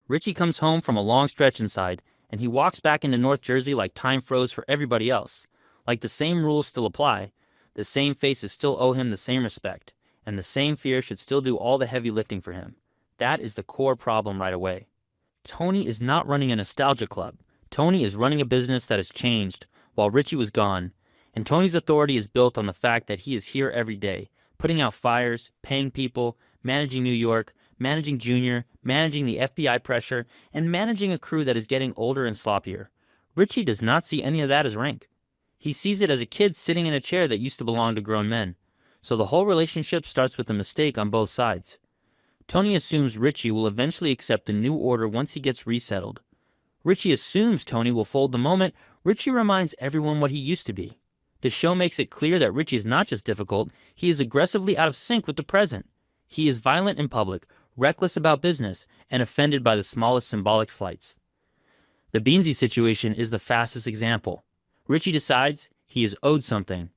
Richie comes home from a long stretch inside, and he walks back into North Jersey like time froze for everybody else. Like the same rules still apply, the same faces still owe him the same respect, and the same fear should still do all the heavy lifting for him. That is the core problem right away. Tony is not running a nostalgia club. Tony is running a business that has changed while Richie was gone, and Tony's authority is built on the fact that he is here every day, putting out fires, paying people, managing New York, managing Junior, managing the FBI pressure, and managing a crew that is getting older and sloppier. Richie does not see any of that as rank. He sees it as a kid sitting in a chair that used to belong to grown men. So the whole relationship starts with a mistake on both sides. Tony assumes Richie will eventually accept the new order once he gets resettled. Richie assumes Tony will fold the moment Richie reminds everyone what he used to be. The show makes it clear that Richie is not just difficult, he is aggressively out of sync with the present. He is violent in public, reckless about business, and offended by the smallest symbolic slights. The Beansy situation is the fastest example. Richie decides he is owed something.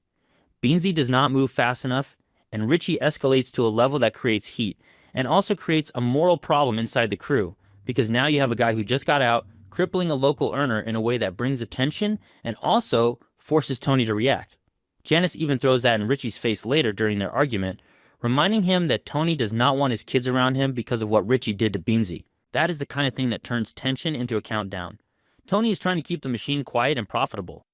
Beansy does not move fast enough, and Richie escalates to a level that creates heat, and also creates a moral problem inside the crew, because now you have a guy who just got out, crippling a local earner in a way that brings attention and also forces Tony to react. Janice even throws that in Richie's face later during their argument, reminding him that Tony does not want his kids around him because of what Richie did to Beansy. That is the kind of thing that turns tension into a countdown. Tony is trying to keep the machine quiet and profitable.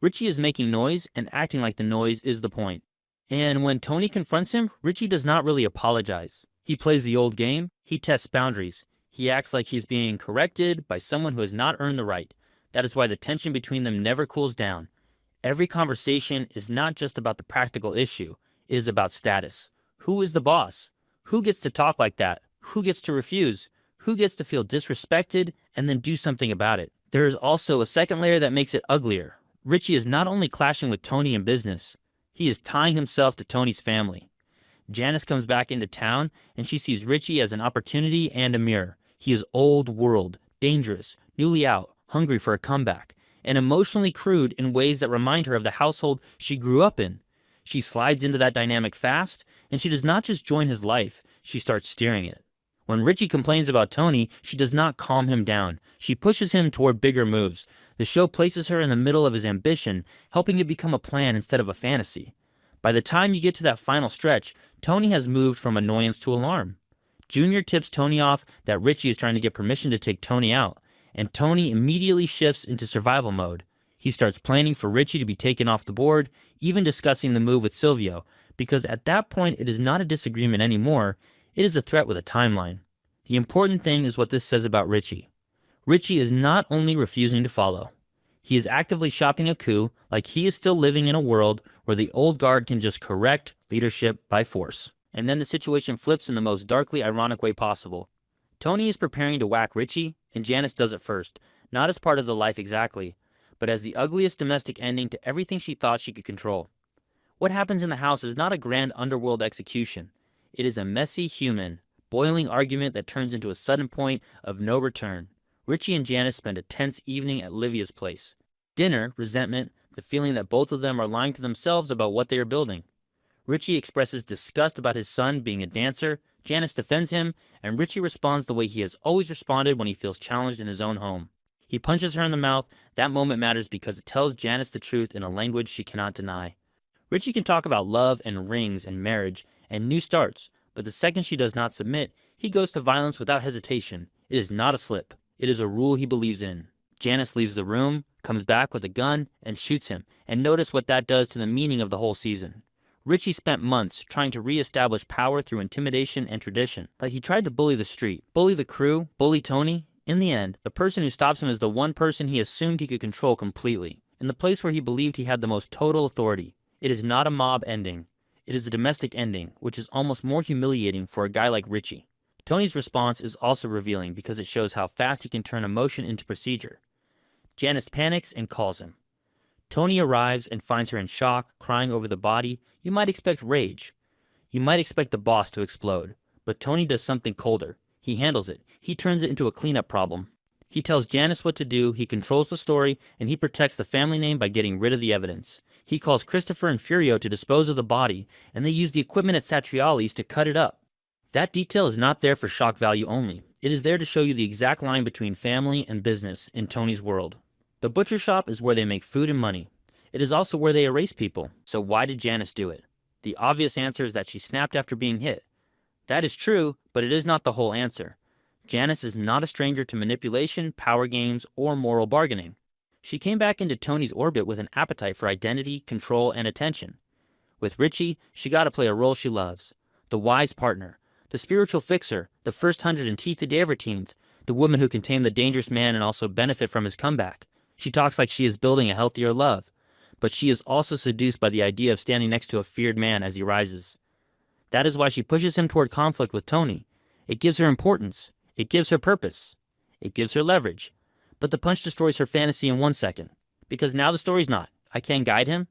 Richie is making noise and acting like the noise is the point. And when Tony confronts him, Richie does not really apologize. He plays the old game. He tests boundaries. He acts like he's being corrected by someone who has not earned the right. That is why the tension between them never cools down. Every conversation is not just about the practical issue. It is about status. Who is the boss? Who gets to talk like that? Who gets to refuse? Who gets to feel disrespected and then do something about it? There is also a second layer that makes it uglier. Richie is not only clashing with Tony in business, he is tying himself to Tony's family. Janice comes back into town and she sees Richie as an opportunity and a mirror. He is old world, dangerous, newly out, hungry for a comeback, and emotionally crude in ways that remind her of the household she grew up in. She slides into that dynamic fast, and she does not just join his life, she starts steering it. When Richie complains about Tony, she does not calm him down. She pushes him toward bigger moves. The show places her in the middle of his ambition, helping it become a plan instead of a fantasy. By the time you get to that final stretch, Tony has moved from annoyance to alarm. Junior tips Tony off that Richie is trying to get permission to take Tony out, and Tony immediately shifts into survival mode. He starts planning for Richie to be taken off the board, even discussing the move with Silvio, because at that point it is not a disagreement anymore, it is a threat with a timeline. The important thing is what this says about Richie. Richie is not only refusing to follow. He is actively shopping a coup, like he is still living in a world where the old guard can just correct leadership by force. And then the situation flips in the most darkly ironic way possible. Tony is preparing to whack Richie, and Janice does it first, not as part of the life exactly, but as the ugliest domestic ending to everything she thought she could control. What happens in the house is not a grand underworld execution. It is a messy human, boiling argument that turns into a sudden point of no return. Richie and Janice spend a tense evening at Livia's place. Dinner, resentment, the feeling that both of them are lying to themselves about what they are building. Richie expresses disgust about his son being a dancer, Janice defends him, and Richie responds the way he has always responded when he feels challenged in his own home. He punches her in the mouth. That moment matters because it tells Janice the truth in a language she cannot deny. Richie can talk about love and rings and marriage and new starts, but the second she does not submit, he goes to violence without hesitation. It is not a slip. It is a rule he believes in. Janice leaves the room, comes back with a gun, and shoots him, and notice what that does to the meaning of the whole season. Richie spent months trying to re-establish power through intimidation and tradition. Like he tried to bully the street, bully the crew, bully Tony. In the end, the person who stops him is the one person he assumed he could control completely, in the place where he believed he had the most total authority. It is not a mob ending. It is a domestic ending, which is almost more humiliating for a guy like Richie. Tony's response is also revealing because it shows how fast he can turn emotion into procedure. Janice panics and calls him. Tony arrives and finds her in shock, crying over the body. You might expect rage. You might expect the boss to explode. But Tony does something colder. He handles it. He turns it into a cleanup problem. He tells Janice what to do, he controls the story, and he protects the family name by getting rid of the evidence. He calls Christopher and Furio to dispose of the body, and they use the equipment at Satriali's to cut it up. That detail is not there for shock value only. It is there to show you the exact line between family and business in Tony's world. The butcher shop is where they make food and money. It is also where they erase people. So why did Janice do it? The obvious answer is that she snapped after being hit. That is true, but it is not the whole answer. Janice is not a stranger to manipulation, power games, or moral bargaining. She came back into Tony's orbit with an appetite for identity, control, and attention. With Richie, she got to play a role she loves. The wise partner, the spiritual fixer, the first 100 and teeth the day of her teens, the woman who can tame the dangerous man and also benefit from his comeback. She talks like she is building a healthier love, but she is also seduced by the idea of standing next to a feared man as he rises. That is why she pushes him toward conflict with Tony. It gives her importance. It gives her purpose. It gives her leverage. But the punch destroys her fantasy in 1 second. Because now the story's not, I can't guide him.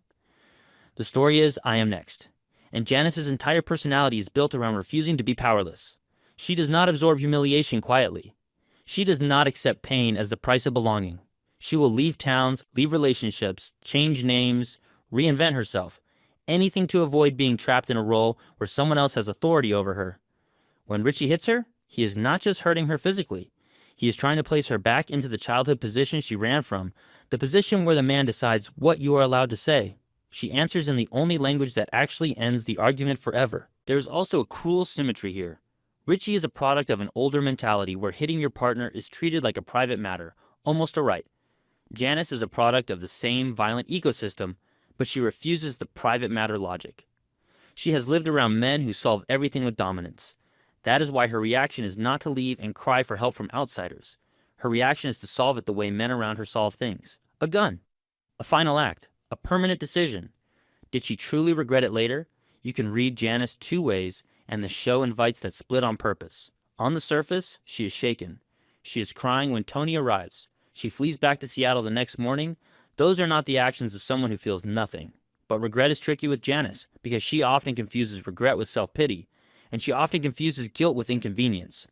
The story is, I am next. And Janice's entire personality is built around refusing to be powerless. She does not absorb humiliation quietly. She does not accept pain as the price of belonging. She will leave towns, leave relationships, change names, reinvent herself. Anything to avoid being trapped in a role where someone else has authority over her. When Richie hits her, he is not just hurting her physically. He is trying to place her back into the childhood position she ran from, the position where the man decides what you are allowed to say. She answers in the only language that actually ends the argument forever. There is also a cruel symmetry here. Richie is a product of an older mentality where hitting your partner is treated like a private matter, almost a right. Janice is a product of the same violent ecosystem, but she refuses the private matter logic. She has lived around men who solve everything with dominance. That is why her reaction is not to leave and cry for help from outsiders. Her reaction is to solve it the way men around her solve things. A gun. A final act. A permanent decision. Did she truly regret it later? You can read Janice two ways, and the show invites that split on purpose. On the surface, she is shaken. She is crying when Tony arrives. She flees back to Seattle the next morning. Those are not the actions of someone who feels nothing. But regret is tricky with Janice, because she often confuses regret with self-pity, and she often confuses guilt with inconvenience.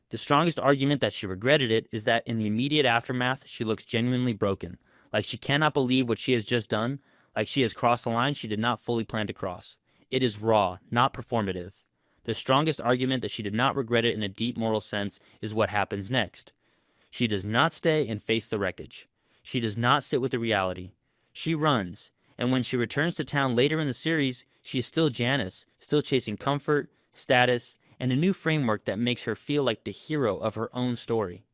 The strongest argument that she regretted it is that in the immediate aftermath, she looks genuinely broken, like she cannot believe what she has just done, like she has crossed a line she did not fully plan to cross. It is raw, not performative. The strongest argument that she did not regret it in a deep moral sense is what happens next. She does not stay and face the wreckage. She does not sit with the reality. She runs, and when she returns to town later in the series, she is still Janice, still chasing comfort, status, and a new framework that makes her feel like the hero of her own story.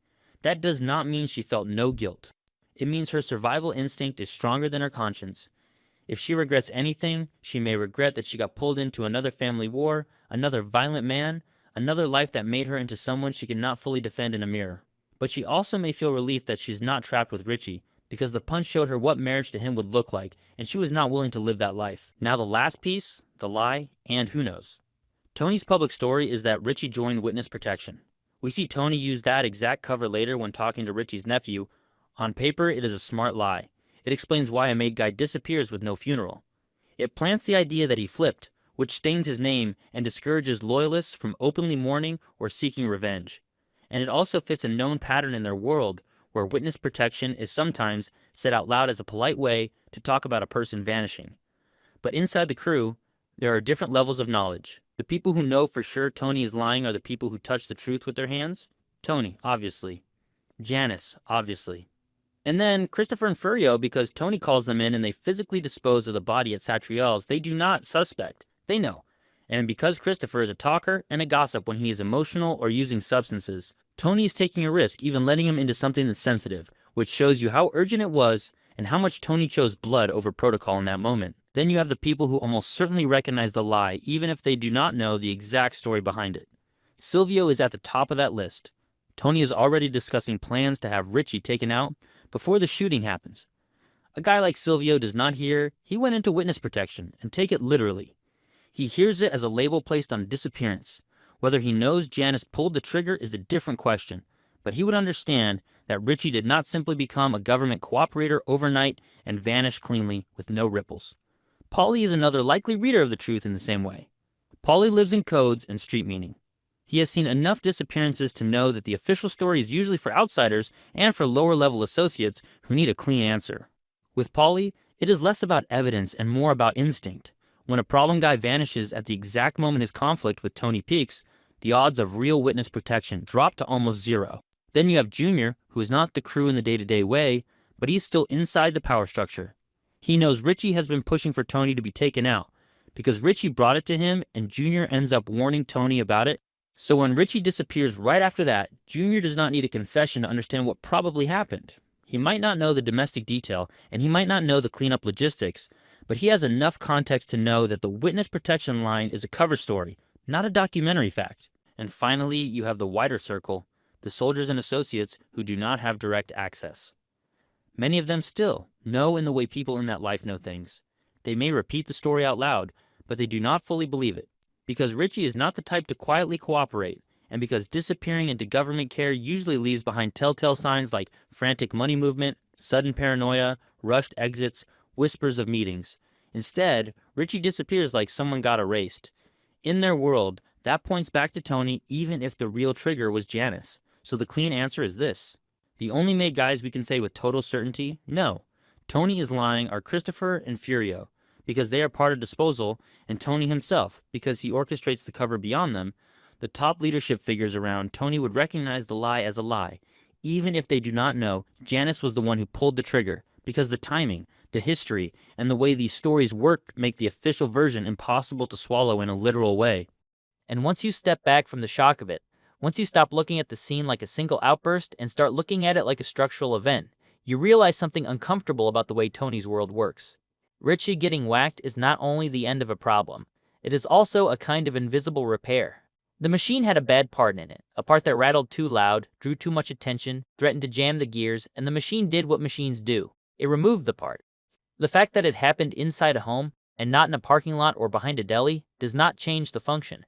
That does not mean she felt no guilt. It means her survival instinct is stronger than her conscience. If she regrets anything, she may regret that she got pulled into another family war, another violent man, another life that made her into someone she could not fully defend in a mirror. But she also may feel relief that she's not trapped with Richie, because the punch showed her what marriage to him would look like, and she was not willing to live that life. Now the last piece, the lie, and who knows. Tony's public story is that Richie joined witness protection. We see Tony use that exact cover later when talking to Richie's nephew. On paper, it is a smart lie. It explains why a made guy disappears with no funeral. It plants the idea that he flipped, which stains his name and discourages loyalists from openly mourning or seeking revenge. And it also fits a known pattern in their world where witness protection is sometimes said out loud as a polite way to talk about a person vanishing. But inside the crew, there are different levels of knowledge. The people who know for sure Tony is lying are the people who touch the truth with their hands. Tony, obviously. Janice, obviously. And then Christopher and Furio, because Tony calls them in and they physically dispose of the body at Satriel's, they do not suspect. They know. And because Christopher is a talker and a gossip when he is emotional or using substances, Tony is taking a risk, even letting him into something that's sensitive, which shows you how urgent it was and how much Tony chose blood over protocol in that moment. Then you have the people who almost certainly recognize the lie, even if they do not know the exact story behind it. Silvio is at the top of that list. Tony is already discussing plans to have Richie taken out before the shooting happens. A guy like Silvio does not hear he went into witness protection and take it literally. He hears it as a label placed on disappearance. Whether he knows Janice pulled the trigger is a different question, but he would understand that Richie did not simply become a government cooperator overnight and vanish cleanly with no ripples. Paulie is another likely reader of the truth in the same way. Paulie lives in codes and street meaning. He has seen enough disappearances to know that the official story is usually for outsiders and for lower-level associates who need a clean answer. With Paulie, it is less about evidence and more about instinct. When a problem guy vanishes at the exact moment his conflict with Tony peaks, The odds of real witness protection drop to almost zero. Then you have Junior, who is not the crew in the day-to-day way, but he's still inside the power structure. He knows Richie has been pushing for Tony to be taken out, because Richie brought it to him and Junior ends up warning Tony about it. So when Richie disappears right after that, Junior does not need a confession to understand what probably happened. He might not know the domestic detail, and he might not know the cleanup logistics, but he has enough context to know that the witness protection line is a cover story, not a documentary fact. And finally, you have the wider circle, the soldiers and associates who do not have direct access. Many of them still know in the way people in that life know things. They may repeat the story out loud, but they do not fully believe it. Because Richie is not the type to quietly cooperate, and because disappearing into government care usually leaves behind telltale signs like frantic money movement, sudden paranoia, rushed exits, whispers of meetings. Instead, Richie disappears like someone got erased. In their world, that points back to Tony even if the real trigger was Janice. So the clean answer is this. The only made guys we can say with total certainty, no. Tony is lying are Christopher and Furio, because they are part of disposal, and Tony himself, because he orchestrates the cover beyond them. The top leadership figures around Tony would recognize the lie as a lie, even if they do not know Janice was the one who pulled the trigger, because the timing, the history, and the way these stories work make the official version impossible to swallow in a literal way. And once you step back from the shock of it, once you stop looking at the scene like a single outburst and start looking at it like a structural event, you realize something uncomfortable about the way Tony's world works. Richie getting whacked is not only the end of a problem, it is also a kind of invisible repair. The machine had a bad part in it, a part that rattled too loud, drew too much attention, threatened to jam the gears, and the machine did what machines do. It removed the part. The fact that it happened inside a home, and not in a parking lot or behind a deli, does not change the function.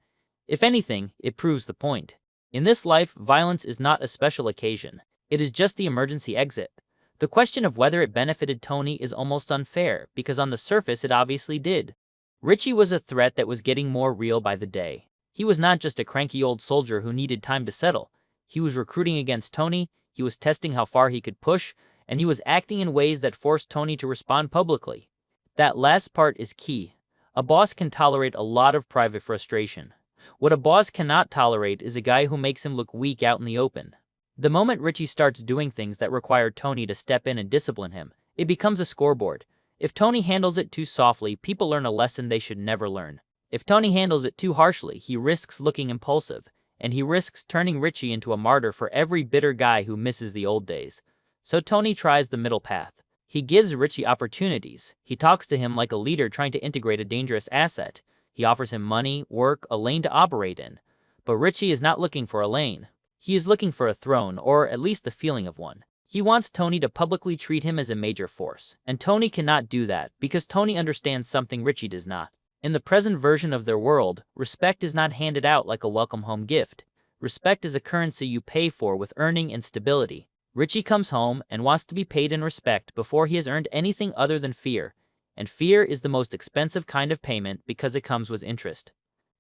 If anything, it proves the point. In this life, violence is not a special occasion. It is just the emergency exit. The question of whether it benefited Tony is almost unfair, because on the surface it obviously did. Richie was a threat that was getting more real by the day. He was not just a cranky old soldier who needed time to settle. He was recruiting against Tony, he was testing how far he could push, and he was acting in ways that forced Tony to respond publicly. That last part is key. A boss can tolerate a lot of private frustration. What a boss cannot tolerate is a guy who makes him look weak out in the open. The moment Richie starts doing things that require Tony to step in and discipline him, it becomes a scoreboard. If Tony handles it too softly, people learn a lesson they should never learn. If Tony handles it too harshly, he risks looking impulsive, and he risks turning Richie into a martyr for every bitter guy who misses the old days. So Tony tries the middle path. He gives Richie opportunities. He talks to him like a leader trying to integrate a dangerous asset. He offers him money, work, a lane to operate in. But Richie is not looking for a lane. He is looking for a throne, or at least the feeling of one. He wants Tony to publicly treat him as a major force, and Tony cannot do that because Tony understands something Richie does not. In the present version of their world, respect is not handed out like a welcome home gift. Respect is a currency you pay for with earning and stability. Richie comes home and wants to be paid in respect before he has earned anything other than fear. And fear is the most expensive kind of payment because it comes with interest.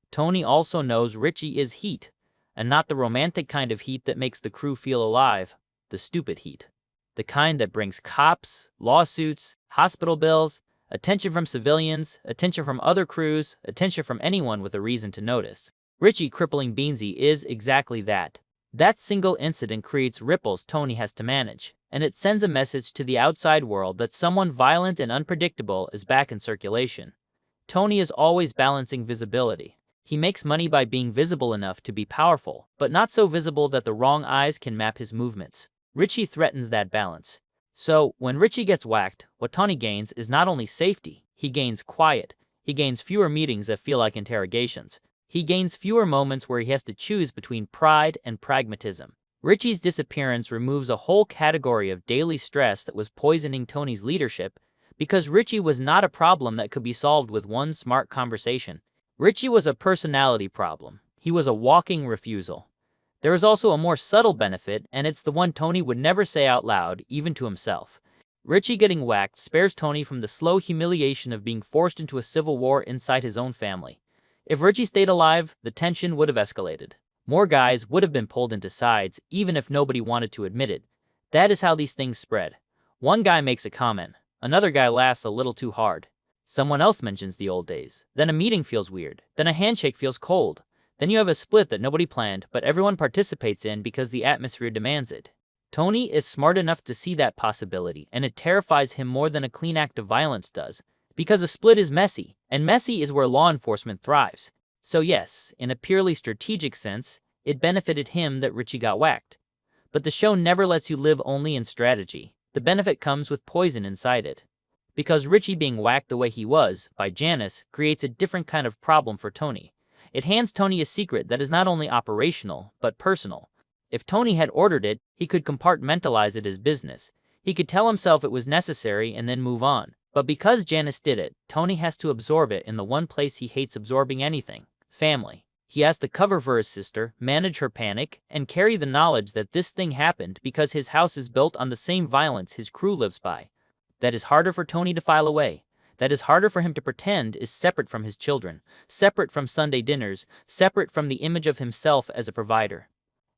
Tony also knows Richie is heat, and not the romantic kind of heat that makes the crew feel alive, the stupid heat. The kind that brings cops, lawsuits, hospital bills, attention from civilians, attention from other crews, attention from anyone with a reason to notice. Richie crippling Beansy is exactly that. That single incident creates ripples Tony has to manage, and it sends a message to the outside world that someone violent and unpredictable is back in circulation. Tony is always balancing visibility. He makes money by being visible enough to be powerful, but not so visible that the wrong eyes can map his movements. Richie threatens that balance. So, when Richie gets whacked, what Tony gains is not only safety, he gains quiet. He gains fewer meetings that feel like interrogations. He gains fewer moments where he has to choose between pride and pragmatism. Richie's disappearance removes a whole category of daily stress that was poisoning Tony's leadership, because Richie was not a problem that could be solved with one smart conversation. Richie was a personality problem. He was a walking refusal. There is also a more subtle benefit, and it's the one Tony would never say out loud, even to himself. Richie getting whacked spares Tony from the slow humiliation of being forced into a civil war inside his own family. If Richie stayed alive, the tension would have escalated. More guys would have been pulled into sides, even if nobody wanted to admit it. That is how these things spread. One guy makes a comment. Another guy laughs a little too hard. Someone else mentions the old days. Then a meeting feels weird. Then a handshake feels cold. Then you have a split that nobody planned, but everyone participates in because the atmosphere demands it. Tony is smart enough to see that possibility, and it terrifies him more than a clean act of violence does, because a split is messy, and messy is where law enforcement thrives. So yes, in a purely strategic sense, it benefited him that Richie got whacked. But the show never lets you live only in strategy. The benefit comes with poison inside it. Because Richie being whacked the way he was, by Janice, creates a different kind of problem for Tony. It hands Tony a secret that is not only operational, but personal. If Tony had ordered it, he could compartmentalize it as business. He could tell himself it was necessary and then move on. But because Janice did it, Tony has to absorb it in the one place he hates absorbing anything: family. He has to cover for his sister, manage her panic, and carry the knowledge that this thing happened because his house is built on the same violence his crew lives by. That is harder for Tony to file away. That is harder for him to pretend is separate from his children, separate from Sunday dinners, separate from the image of himself as a provider.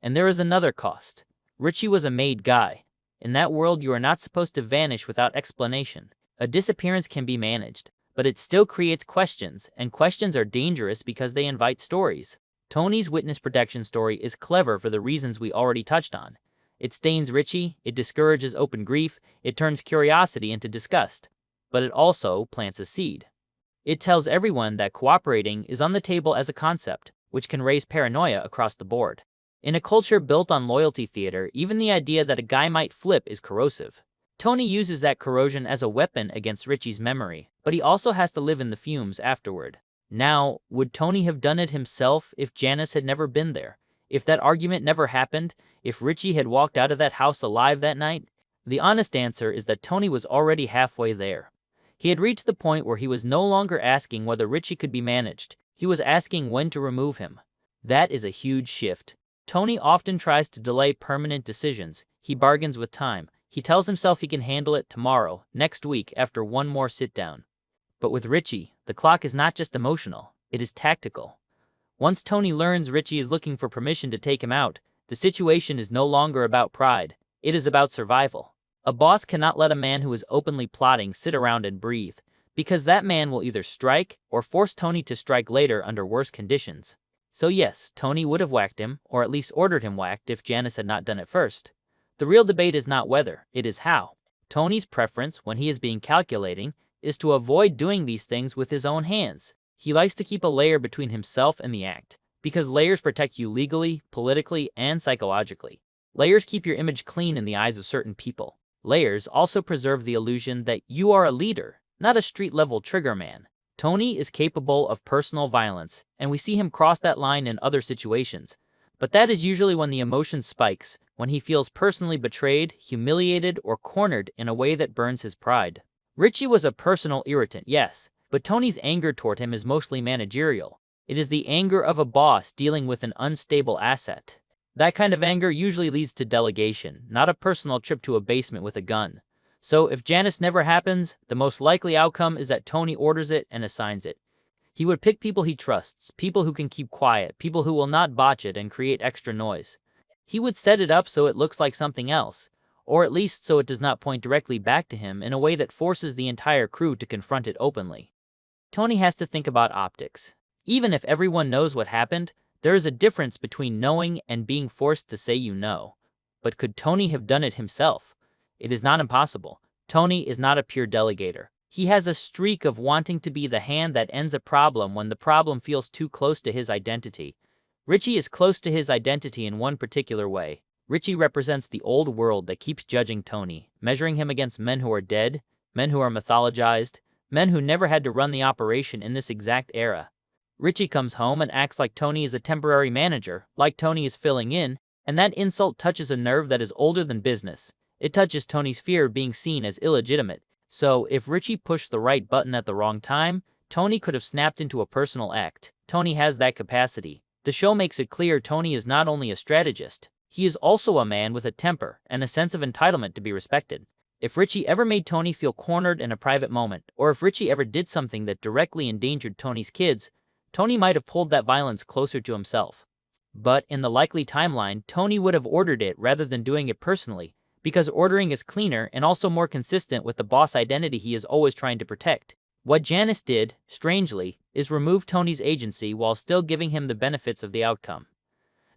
And there is another cost. Richie was a made guy. In that world, you are not supposed to vanish without explanation. A disappearance can be managed, but it still creates questions, and questions are dangerous because they invite stories. Tony's witness protection story is clever for the reasons we already touched on. It stains Richie, it discourages open grief, it turns curiosity into disgust. But it also plants a seed. It tells everyone that cooperating is on the table as a concept, which can raise paranoia across the board. In a culture built on loyalty theater, even the idea that a guy might flip is corrosive. Tony uses that corrosion as a weapon against Richie's memory, but he also has to live in the fumes afterward. Now, would Tony have done it himself if Janice had never been there? If that argument never happened? If Richie had walked out of that house alive that night? The honest answer is that Tony was already halfway there. He had reached the point where he was no longer asking whether Richie could be managed. He was asking when to remove him. That is a huge shift. Tony often tries to delay permanent decisions. He bargains with time. He tells himself he can handle it tomorrow, next week, after one more sit-down. But with Richie, the clock is not just emotional, it is tactical. Once Tony learns Richie is looking for permission to take him out, the situation is no longer about pride, it is about survival. A boss cannot let a man who is openly plotting sit around and breathe, because that man will either strike or force Tony to strike later under worse conditions. So yes, Tony would have whacked him, or at least ordered him whacked if Janice had not done it first. The real debate is not whether, it is how. Tony's preference, when he is being calculating, is to avoid doing these things with his own hands. He likes to keep a layer between himself and the act, because layers protect you legally, politically, and psychologically. Layers keep your image clean in the eyes of certain people. Layers also preserve the illusion that you are a leader, not a street-level trigger man. Tony is capable of personal violence, and we see him cross that line in other situations. But that is usually when the emotion spikes, when he feels personally betrayed, humiliated, or cornered in a way that burns his pride. Richie was a personal irritant, yes, but Tony's anger toward him is mostly managerial. It is the anger of a boss dealing with an unstable asset. That kind of anger usually leads to delegation, not a personal trip to a basement with a gun. So if Janice never happens, the most likely outcome is that Tony orders it and assigns it. He would pick people he trusts, people who can keep quiet, people who will not botch it and create extra noise. He would set it up so it looks like something else, or at least so it does not point directly back to him in a way that forces the entire crew to confront it openly. Tony has to think about optics. Even if everyone knows what happened, there is a difference between knowing and being forced to say you know. But could Tony have done it himself? It is not impossible. Tony is not a pure delegator. He has a streak of wanting to be the hand that ends a problem when the problem feels too close to his identity. Richie is close to his identity in one particular way. Richie represents the old world that keeps judging Tony, measuring him against men who are dead, men who are mythologized, men who never had to run the operation in this exact era. Richie comes home and acts like Tony is a temporary manager, like Tony is filling in, and that insult touches a nerve that is older than business. It touches Tony's fear of being seen as illegitimate. So, if Richie pushed the right button at the wrong time, Tony could have snapped into a personal act. Tony has that capacity. The show makes it clear Tony is not only a strategist, he is also a man with a temper and a sense of entitlement to be respected. If Richie ever made Tony feel cornered in a private moment, or if Richie ever did something that directly endangered Tony's kids, Tony might have pulled that violence closer to himself. But in the likely timeline, Tony would have ordered it rather than doing it personally, because ordering is cleaner and also more consistent with the boss identity he is always trying to protect. What Janice did, strangely, is remove Tony's agency while still giving him the benefits of the outcome.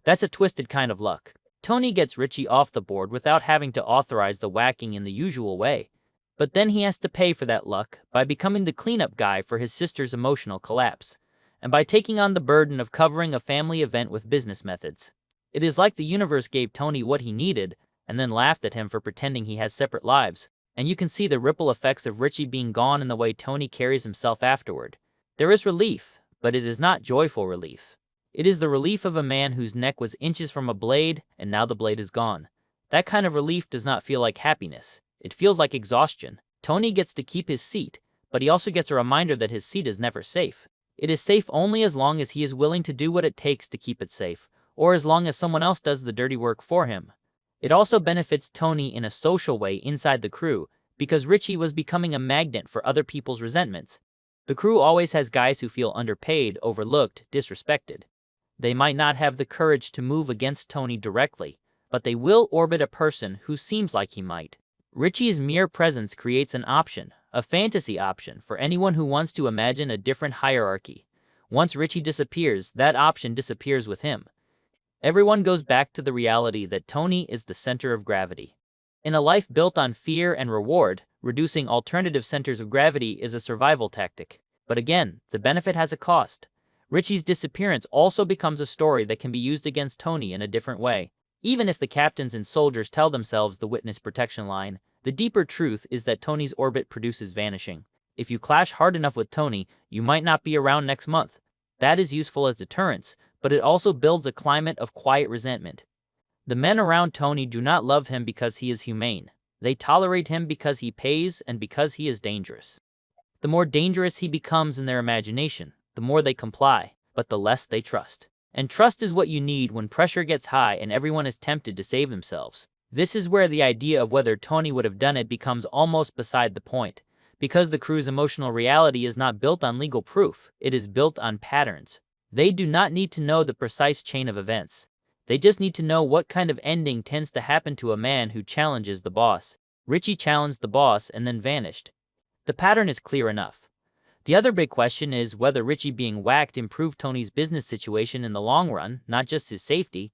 That's a twisted kind of luck. Tony gets Richie off the board without having to authorize the whacking in the usual way. But then he has to pay for that luck by becoming the cleanup guy for his sister's emotional collapse, and by taking on the burden of covering a family event with business methods. It is like the universe gave Tony what he needed, and then laughed at him for pretending he has separate lives. And you can see the ripple effects of Richie being gone in the way Tony carries himself afterward. There is relief, but it is not joyful relief. It is the relief of a man whose neck was inches from a blade, and now the blade is gone. That kind of relief does not feel like happiness. It feels like exhaustion. Tony gets to keep his seat, but he also gets a reminder that his seat is never safe. It is safe only as long as he is willing to do what it takes to keep it safe, or as long as someone else does the dirty work for him. It also benefits Tony in a social way inside the crew, because Richie was becoming a magnet for other people's resentments. The crew always has guys who feel underpaid, overlooked, disrespected. They might not have the courage to move against Tony directly, but they will orbit a person who seems like he might. Richie's mere presence creates an option, a fantasy option, for anyone who wants to imagine a different hierarchy. Once Richie disappears, that option disappears with him. Everyone goes back to the reality that Tony is the center of gravity. In a life built on fear and reward, reducing alternative centers of gravity is a survival tactic. But again, the benefit has a cost. Richie's disappearance also becomes a story that can be used against Tony in a different way. Even if the captains and soldiers tell themselves the witness protection line, the deeper truth is that Tony's orbit produces vanishing. If you clash hard enough with Tony, you might not be around next month. That is useful as deterrence, but it also builds a climate of quiet resentment. The men around Tony do not love him because he is humane. They tolerate him because he pays and because he is dangerous. The more dangerous he becomes in their imagination, the more they comply, but the less they trust. And trust is what you need when pressure gets high and everyone is tempted to save themselves. This is where the idea of whether Tony would have done it becomes almost beside the point. Because the crew's emotional reality is not built on legal proof, it is built on patterns. They do not need to know the precise chain of events. They just need to know what kind of ending tends to happen to a man who challenges the boss. Richie challenged the boss and then vanished. The pattern is clear enough. The other big question is whether Richie being whacked improved Tony's business situation in the long run, not just his safety.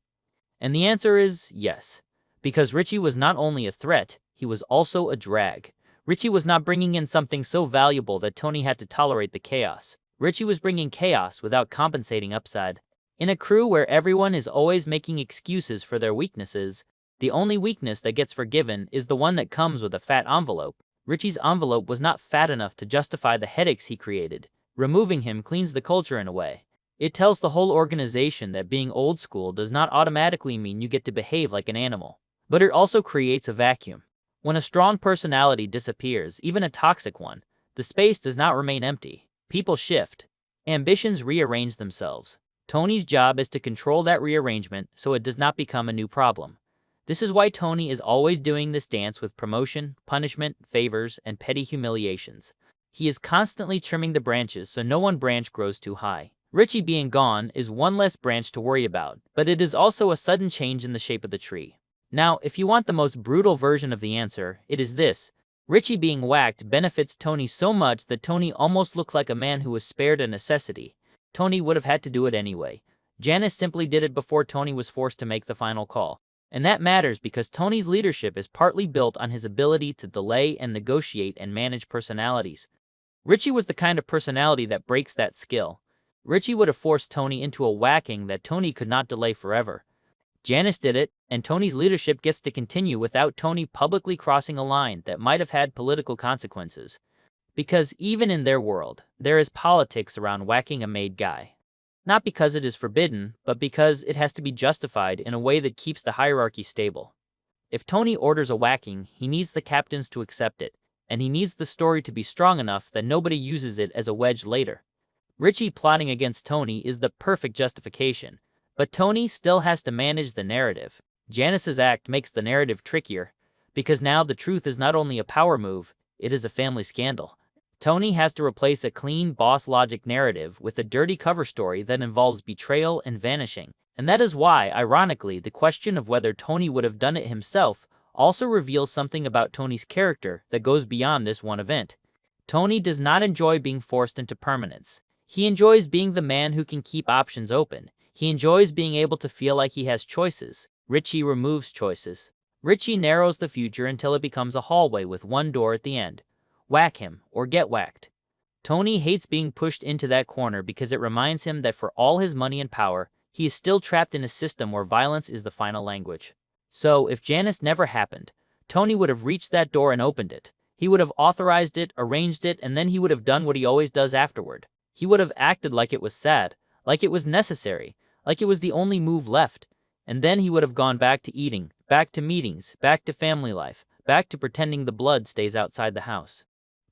And the answer is yes. Because Richie was not only a threat, he was also a drag. Richie was not bringing in something so valuable that Tony had to tolerate the chaos. Richie was bringing chaos without compensating upside. In a crew where everyone is always making excuses for their weaknesses, the only weakness that gets forgiven is the one that comes with a fat envelope. Richie's envelope was not fat enough to justify the headaches he created. Removing him cleans the culture in a way. It tells the whole organization that being old school does not automatically mean you get to behave like an animal. But it also creates a vacuum. When a strong personality disappears, even a toxic one, the space does not remain empty. People shift. Ambitions rearrange themselves. Tony's job is to control that rearrangement so it does not become a new problem. This is why Tony is always doing this dance with promotion, punishment, favors, and petty humiliations. He is constantly trimming the branches so no one branch grows too high. Richie being gone is one less branch to worry about, but it is also a sudden change in the shape of the tree. Now, if you want the most brutal version of the answer, it is this. Richie being whacked benefits Tony so much that Tony almost looks like a man who was spared a necessity. Tony would have had to do it anyway. Janice simply did it before Tony was forced to make the final call. And that matters because Tony's leadership is partly built on his ability to delay and negotiate and manage personalities. Richie was the kind of personality that breaks that skill. Richie would have forced Tony into a whacking that Tony could not delay forever. Janice did it, and Tony's leadership gets to continue without Tony publicly crossing a line that might have had political consequences. Because even in their world, there is politics around whacking a made guy. Not because it is forbidden, but because it has to be justified in a way that keeps the hierarchy stable. If Tony orders a whacking, he needs the captains to accept it, and he needs the story to be strong enough that nobody uses it as a wedge later. Richie plotting against Tony is the perfect justification, but Tony still has to manage the narrative. Janice's act makes the narrative trickier, because now the truth is not only a power move, it is a family scandal. Tony has to replace a clean boss logic narrative with a dirty cover story that involves betrayal and vanishing. And that is why, ironically, the question of whether Tony would have done it himself also reveals something about Tony's character that goes beyond this one event. Tony does not enjoy being forced into permanence. He enjoys being the man who can keep options open. He enjoys being able to feel like he has choices. Richie removes choices. Richie narrows the future until it becomes a hallway with one door at the end. Whack him, or get whacked. Tony hates being pushed into that corner because it reminds him that for all his money and power, he is still trapped in a system where violence is the final language. So, if Janice never happened, Tony would have reached that door and opened it. He would have authorized it, arranged it, and then he would have done what he always does afterward. He would have acted like it was sad, like it was necessary, like it was the only move left. And then he would have gone back to eating, back to meetings, back to family life, back to pretending the blood stays outside the house.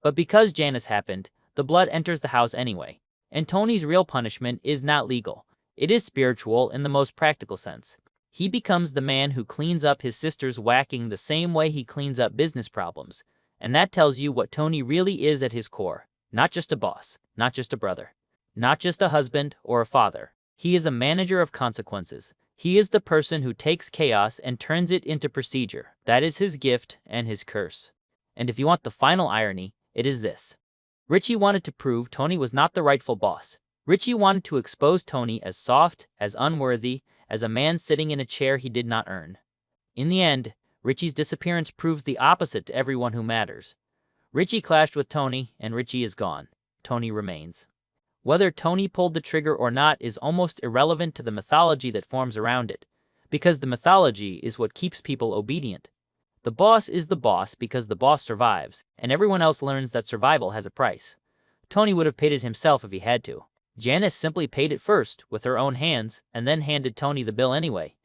But because Janice happened, the blood enters the house anyway. And Tony's real punishment is not legal. It is spiritual in the most practical sense. He becomes the man who cleans up his sister's whacking the same way he cleans up business problems. And that tells you what Tony really is at his core. Not just a boss, not just a brother, not just a husband or a father. He is a manager of consequences. He is the person who takes chaos and turns it into procedure. That is his gift and his curse. And if you want the final irony, it is this. Richie wanted to prove Tony was not the rightful boss. Richie wanted to expose Tony as soft, as unworthy, as a man sitting in a chair he did not earn. In the end, Richie's disappearance proves the opposite to everyone who matters. Richie clashed with Tony, and Richie is gone. Tony remains. Whether Tony pulled the trigger or not is almost irrelevant to the mythology that forms around it, because the mythology is what keeps people obedient. The boss is the boss because the boss survives, and everyone else learns that survival has a price. Tony would have paid it himself if he had to. Janice simply paid it first, with her own hands, and then handed Tony the bill anyway.